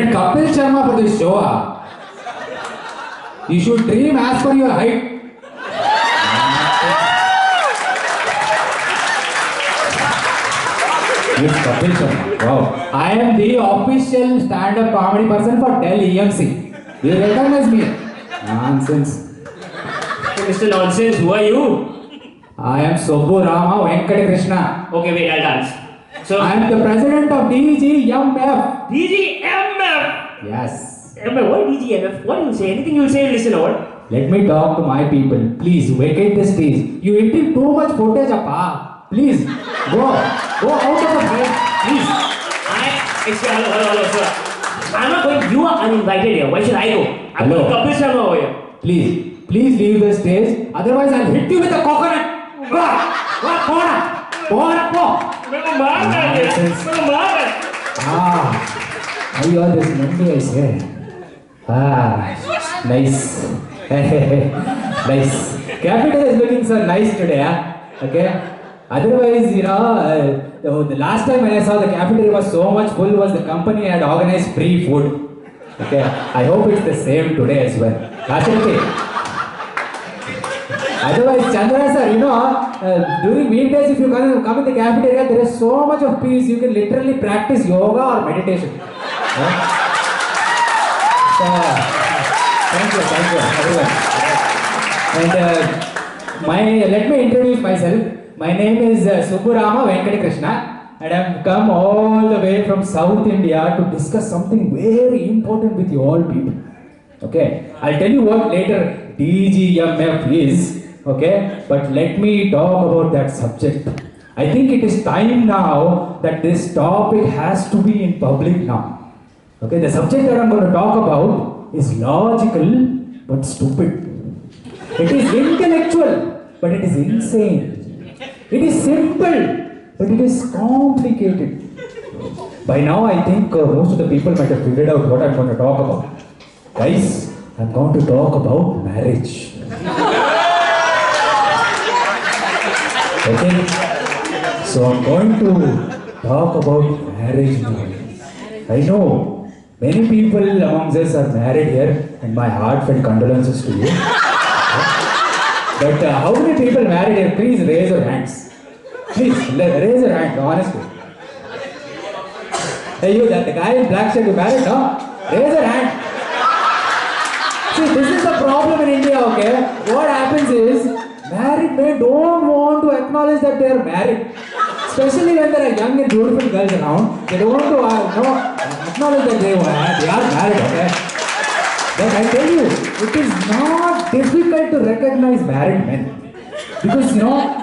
get Kapil Sharma for this show. You should dream as per your height. Yes, Kapil Sharma. Wow. I am the official stand-up comedy person for Dell EMC. You recognize me? Nonsense. Mr. Nonsense, who are you? I am Subbu Rama Venkata Krishna. Okay, wait, I'll dance. So, I am the president of DGMF. DGMF! Yes. MF, what DGMF? What do you say? Anything you say, listen over. Let me talk to my people. Please vacate the stage. You eating too much footage, appa. Please go out of the fight. Please. Hello, sir. I'm not going. You are uninvited here. Why should I go? I'm Hello. going to Kapil Sharma over here. Please leave the stage. Otherwise, I'll hit you with a coconut. Go. मेरे को मार रहा है. How you are this Nandi, I say. Nice. Nice. Capital is looking so nice today, okay? Otherwise, the last time when I saw the cafeteria was so much full was the company had organized free food. Okay, I hope it's the same today as well. Absolutely. Otherwise, Chandra sir, during weekdays if you come in the cafeteria, there is so much of peace. You can literally practice yoga or meditation. So, thank you everyone. And let me introduce myself. My name is Subbu Rama Venkata Krishna, and I have come all the way from South India to discuss something very important with you all people. Okay, I'll tell you what later DGMF is. Okay, but let me talk about that subject. I think it is time now that this topic has to be in public now. Okay, the subject that I'm going to talk about is logical but stupid. It is intellectual but it is insane. It is simple but it is complicated. By now I think most of the people might have figured out what I'm going to talk about. Guys, I'm going to talk about marriage. Okay, so I'm going to talk about marriage now. I know many people amongst us are married here, and my heartfelt condolences to you. But how many people married here? Please raise your hands. Please raise your hand, honestly. Hey, you, the guy in black shirt, you married, no? Raise your hand. See, this is the problem in India, okay? What happens is, married men don't want to acknowledge that they are married. Especially when there are young and beautiful girls around, they don't want to acknowledge that they are married, okay? But I tell you, it is not difficult to recognize married men. Because,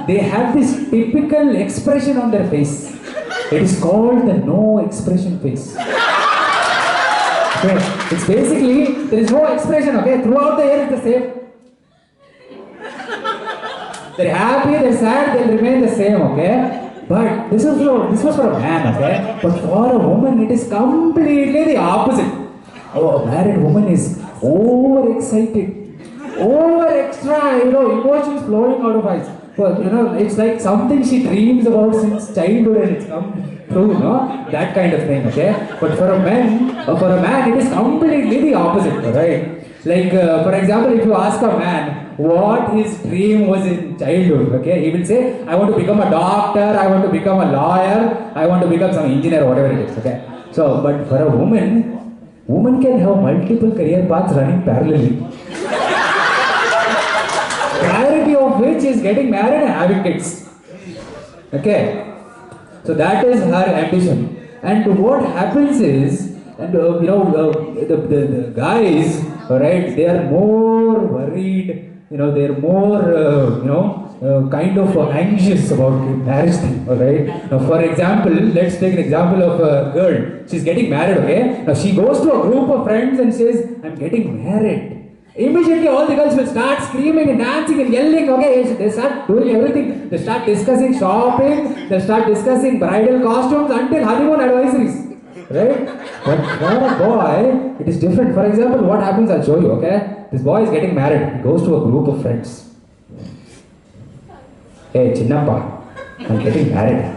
they have this typical expression on their face. It is called the no expression face. Okay? It's basically, there is no expression, okay? Throughout the year it's the same. They're happy, they're sad, they'll remain the same, okay? But this was for a man, okay? But for a woman, it is completely the opposite. Oh, a married woman is overexcited, over-extra, emotions flowing out of eyes. But, it's like something she dreams about since childhood and it's come true, that kind of thing, okay? But for a man, it is completely the opposite, right? Like, for example, if you ask a man what his dream was in childhood, okay, he will say, I want to become a doctor, I want to become a lawyer, I want to become some engineer, whatever it is, okay? So, but for a woman can have multiple career paths running parallelly. Priority of which is getting married and having kids. Okay? So that is her ambition. And what happens is, and the guys, right, they are more worried, they're more, kind of anxious about marriage thing, alright? Now, for example, let's take an example of a girl. She's getting married, okay? Now, she goes to a group of friends and says, I'm getting married. Immediately, all the girls will start screaming and dancing and yelling, okay? They start doing everything. They start discussing shopping, they start discussing bridal costumes until honeymoon advisories. Right? But for a boy, it is different. For example, what happens, I'll show you, okay? This boy is getting married. He goes to a group of friends. Hey, Chinnappa, I'm getting married.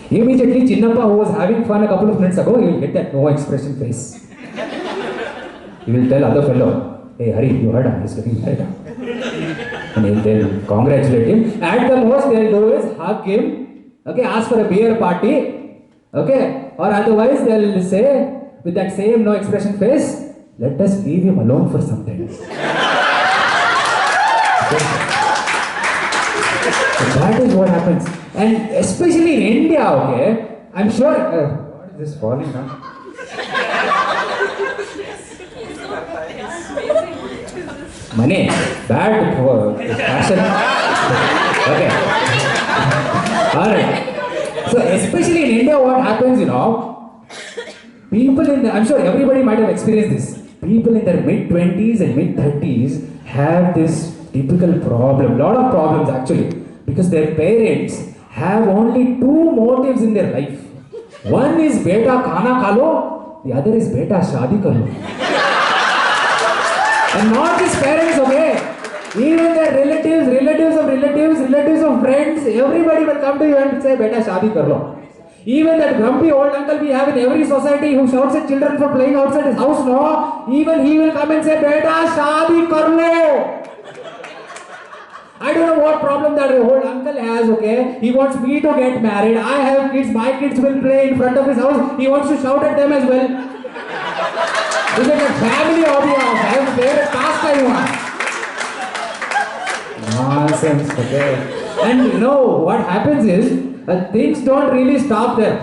Immediately, Chinnappa, who was having fun a couple of minutes ago, he will get that no expression face. he will tell other fellow, hey Hari, you heard him, he's getting married. And they'll congratulate him. At the most they'll do is hug him, okay, ask for a beer party, okay, or otherwise they'll say with that same no expression face, let us leave him alone for some time. Okay. So that is what happens, and especially in India, okay, I'm sure. What is this falling now? Money, bad fashion. Okay. Alright. So especially in India, what happens, people I'm sure everybody might have experienced this. People in their mid-20s and mid-30s have this typical problem, lot of problems actually, because their parents have only two motives in their life. One is beta khana kha lo, the other is beta shadi kar lo. And not just parents, okay? Even their relatives of friends, everybody will come to you and say, beta shadi kar lo. Even that grumpy old uncle we have in every society who shouts at children for playing outside his house, no? Even he will come and say, beta shadi kar lo. I don't know what problem that old uncle has, okay? He wants me to get married. I have kids, my kids will play in front of his house. He wants to shout at them as well. Is it a family hobby house? I have a favorite pastime one. Nonsense, okay? And what happens is, things don't really stop there.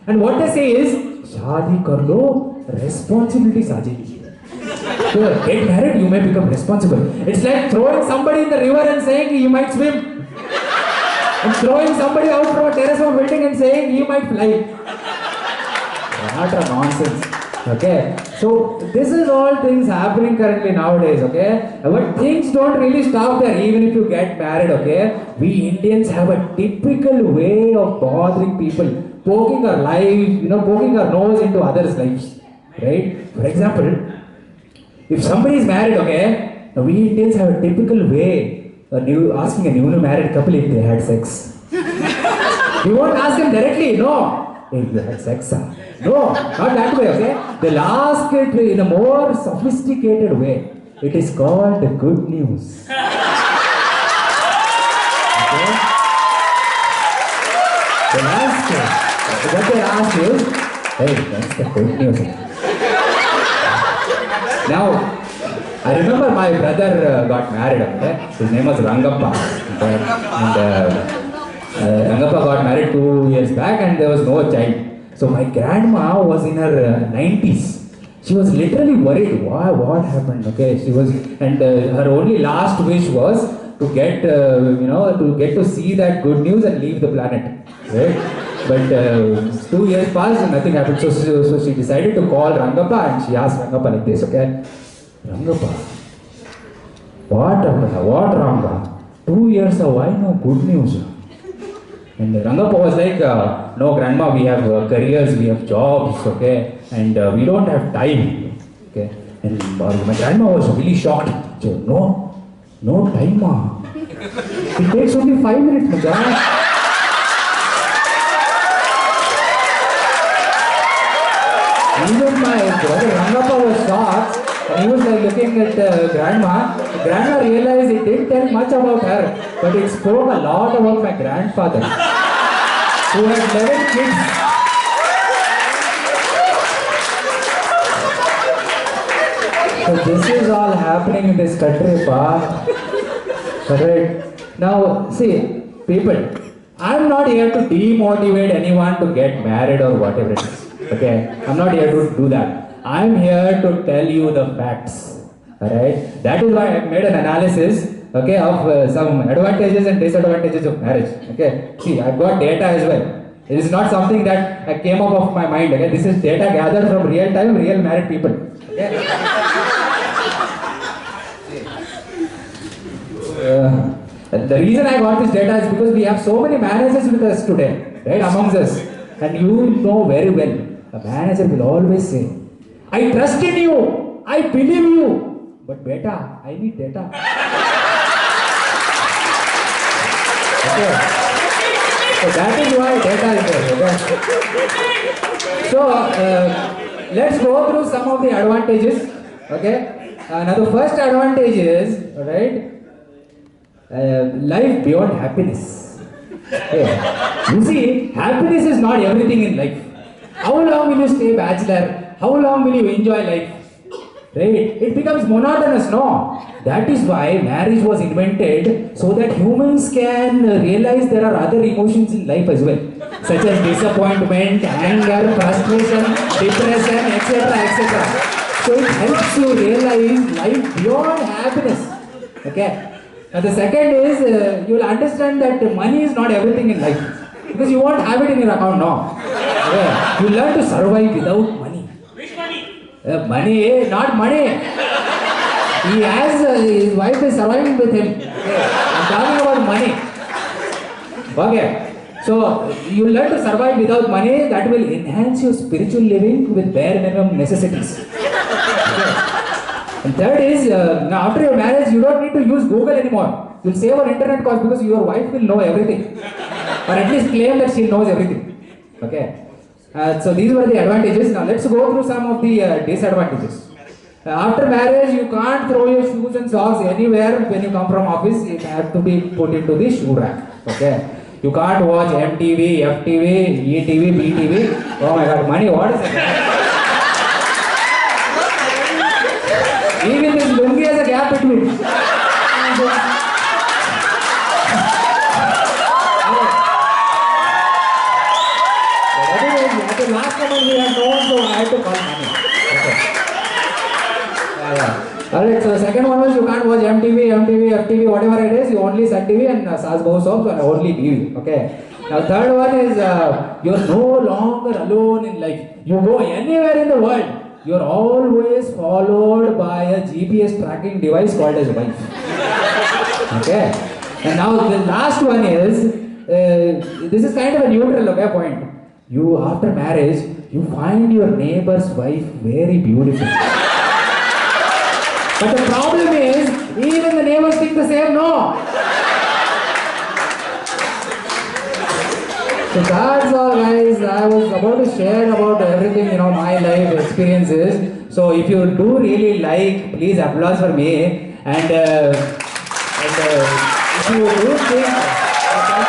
And what they say is, Shadi kar lo, responsibilities aa jayegi. So, get married, you may become responsible. It's like throwing somebody in the river and saying he might swim. And throwing somebody out from a terrace of a building and saying he might fly. What a nonsense. Okay, so this is all things happening currently nowadays, okay? But things don't really stop there, even if you get married, okay? We Indians have a typical way of bothering people, poking our life, poking our nose into others' lives, right? For example, if somebody is married, okay, we Indians have a typical way asking a newly married couple if they had sex. We won't ask them directly, no. Hey, you had sex, huh? No, not that way, okay? They'll ask it in a more sophisticated way. It is called the good news. Okay? They'll ask you. What they'll ask is, hey, that's the good news. Now, I remember my brother got married, okay? His name was Rangappa. Okay? And Rangappa got married 2 years back and there was no child. So my grandma was in her 90s. She was literally worried. Why? What happened? Okay, she was, and her only last wish was to get, to see that good news and leave the planet, right? But 2 years passed and nothing happened. So she decided to call Rangappa and she asked Rangappa like this, okay? Rangappa, what happened? What Ranga? 2 years, why no good news? And Rangappa was like, no grandma, we have careers, we have jobs, okay, and we don't have time, okay. And my grandma was really shocked. She said, no time, ma. It takes only 5 minutes, Maja. Even my brother Rangappa was shocked, and he was like looking at grandma. Grandma realized it didn't tell much about her, but it spoke a lot about my grandfather, who had 11 kids. So this is all happening in this country, pa. Correct. Now, see, people, I'm not here to demotivate anyone to get married or whatever it is. Okay, I'm not here to do that. I'm here to tell you the facts. Alright? That is why I made an analysis, okay, of some advantages and disadvantages of marriage. Okay, see, I've got data as well. It is not something that I came up of my mind. Okay, this is data gathered from real time, real married people. Okay. The reason I got this data is because we have so many managers with us today, right, amongst us. And you know very well, a manager will always say, I trust in you, I believe you, but beta, I need data. Okay. So that is why data is there. Okay? So let's go through some of the advantages. Okay. Now the first advantage is, right, life beyond happiness. Okay. You see, happiness is not everything in life. How long will you stay bachelor? How long will you enjoy life? Right? It becomes monotonous, no? That is why marriage was invented so that humans can realize there are other emotions in life as well, such as disappointment, anger, frustration, depression, etc. etc. So it helps you realize life beyond happiness. Okay? Now the second is you will understand that money is not everything in life because you won't have it in your account, no? Okay? You learn to survive without money. Which money? Money, not money. He has his wife is surviving with him. Okay. I'm talking about money. Okay. So you learn to survive without money. That will enhance your spiritual living with bare minimum necessities. Okay. And third is now after your marriage, you don't need to use Google anymore. You'll save on internet cost because your wife will know everything, or at least claim that she knows everything. Okay. So these were the advantages. Now let's go through some of the disadvantages. After marriage, you can't throw your shoes and socks anywhere when you come from office. It has to be put into the shoe rack. Okay. You can't watch MTV, FTV, ETV, BTV. Oh my God, money! What is it? Even this lungi has a gap between. At the last moment we had no one, so I had to call money. Okay. Alright, so the second one was you can't watch MTV, FTV, whatever it is, you only Sun TV and Saas Bahu Soaps and only TV. Okay. Now third one is you're no longer alone in life. You go anywhere in the world, you're always followed by a GPS tracking device called as wife. Okay. And now the last one is this is kind of a neutral point. You after marriage, you find your neighbor's wife very beautiful. But the problem is, even the neighbors think the same, no? So that's all guys, I was about to share about everything, my life experiences. So if you do really like, please applause for me. And if you do think, thank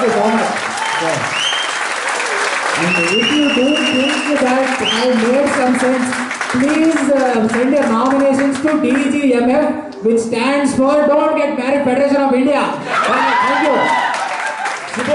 you so much. Yeah. And if you do think that I made some sense, please send your nominations to DGMF, which stands for Don't Get Married Federation of India. Thank you.